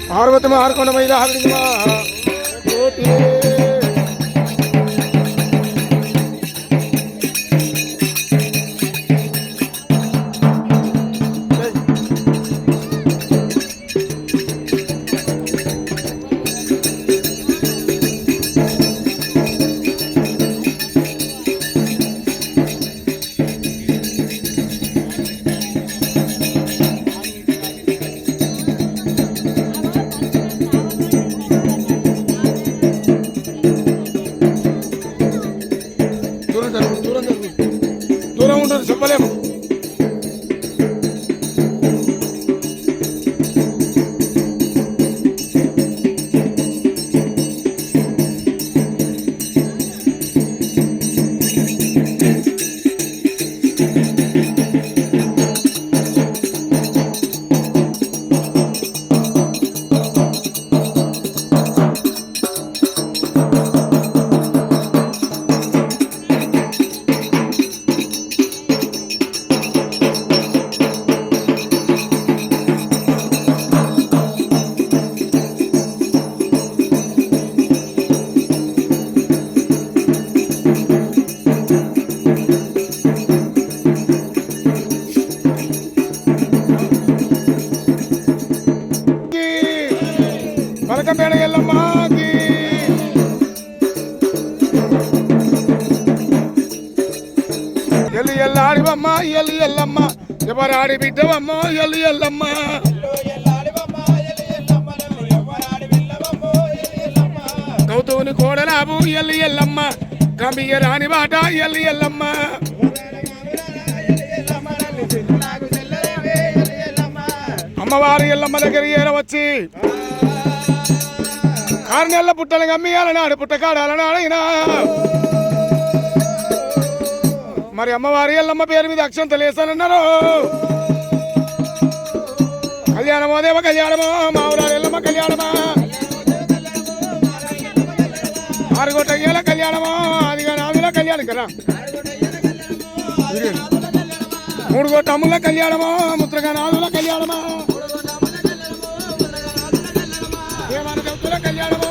పార్వతమ్మ ఆరుకొండ మీద ఆవిడమ్మా దూరం ఉంటారు చెప్పలేము. పలకపేడ ఎల్లమ్మకి ఎల్లి ఎల్లాడివమ్మ ఎల్లి ఎల్లమ్మ ఎవరాడి బిడ్డవమ్మ ఎల్లి ఎల్లమ్మ గౌతముని కోడలాబు ఎల్లి ఎల్లమ్మ గంభీర రాని బాట ఎల్లి ఎల్లమ్మ అమ్మవారు ఎల్లమ్మ దగ్గర ఏరవచ్చి 6 నెలల పుట్టలు గమ్మియాలనాడు పుట్టకాడాలనాడైనా మరి అమ్మవారి ఎల్లమ్మ పేరు మీద అక్షంతలు వేస్తానన్నారు. కళ్యాణమో దేవ కళ్యాణమో మావురాలు ఎల్లమ్మ కళ్యాణమా 6 గొట్టయ్యల కళ్యాణమో అదిగా 4 కళ్యాణం కదా 3 గొట్టముల కళ్యాణమో ముద్రగా 4 కళ్యాణమా కళ్యాణమో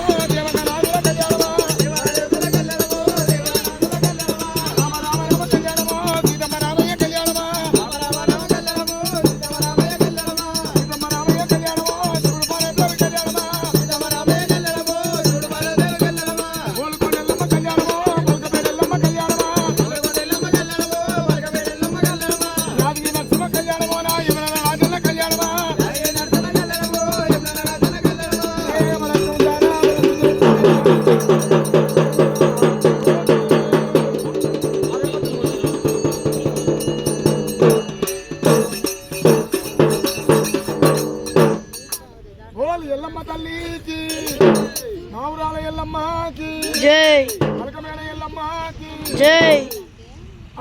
ఎల్లమ్మ తల్లికి మావురాల ఎల్లమ్మకి జై పలకమేడ ఎల్లమ్మకి జై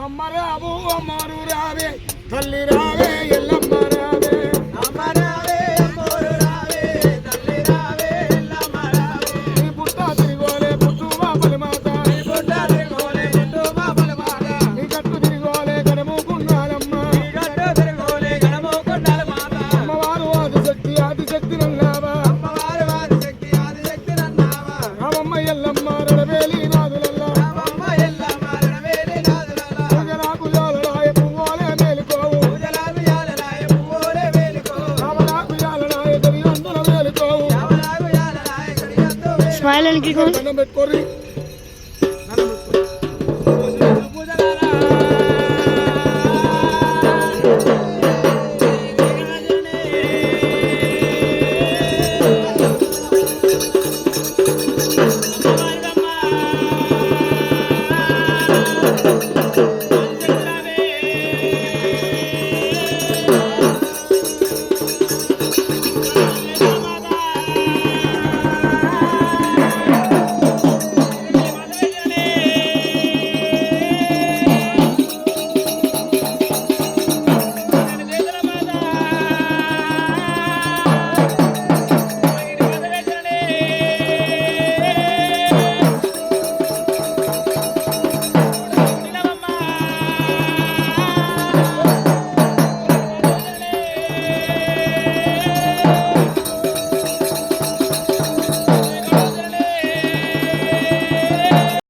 అమ్మ రావు అమ్మరు రావే తల్లి రావే ఎల్లమ్మ రావే అమ్మ రావే అమ్మరు రావే తల్లి రావే ఎల్లమ్మ రావే నీ పుట్ట తిరిగోలే పుట్టు బాపల మాత నీ పుట్ట తిరిగోలే పుట్టు బాపల మాత నీ కట్టు తిరిగోలే గడము కున్నాలమ్మ నీ కట్టు తిరిగోలే గడము కున్నాల మాత అమ్మవారు ఆదిశక్తి నన్నావా ఎల్లమ్మ రడవేలి నాదులల్లా అమ్మ ఎల్లమ్మ రడవేలి నాదులల్లా పూజలాకు యాలరాయ పువ్వులే మేలుకోవు పూజలాకు యాలరాయ పువ్వులే మేలుకోవు రామలాకు యాలరాయ దరియందుల మేలుకోవు రామలాకు యాలరాయ దరియందుల స్మైల్ అని కి దండం పెట్టుకోరి